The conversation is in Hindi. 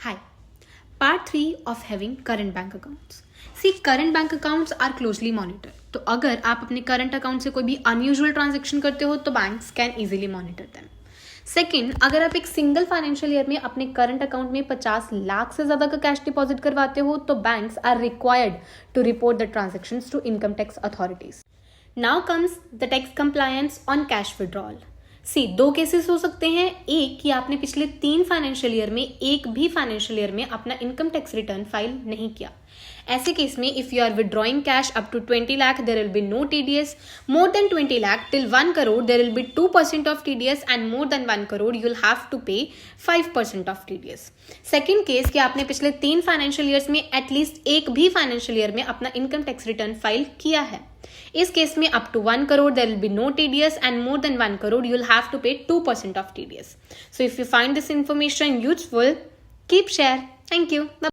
Hi. Part 3 of having current bank accounts. See, current bank accounts are closely monitored. तो अगर आप अपने करंट अकाउंट से कोई भी अनयूजुअल ट्रांजेक्शन करते हो तो banks can easily monitor them. Second, अगर आप एक सिंगल फाइनेंशियल ईयर में अपने करंट अकाउंट में 50 लाख से ज्यादा का कैश डिपॉजिट करवाते हो तो banks are required to report the transactions to income tax authorities. Now comes the tax compliance on cash withdrawal. See, दो केसेस हो सकते हैं. एक कि आपने पिछले 3 फाइनेंशियल ईयर में एक भी फाइनेंशियल ईयर में अपना इनकम टैक्स रिटर्न फाइल नहीं किया. ऐसे केस में if you are withdrawing cash up to 20 lakh there will be no TDS. More than 20 lakh till 1 crore there will be 2% of TDS and more than 1 crore you will have to pay 5% of TDS. Second case कि आपने पिछले 3 फाइनेंशियल ईयर्स में एटलीस्ट एक भी फाइनेंशियल ईयर में अपना इनकम टैक्स रिटर्न फाइल किया है. इस केस में up to 1 crore there will be no TDS and more than 1 crore you will have to pay 2% of TDS. So if you find this information useful, keep share. Thank you. Bye.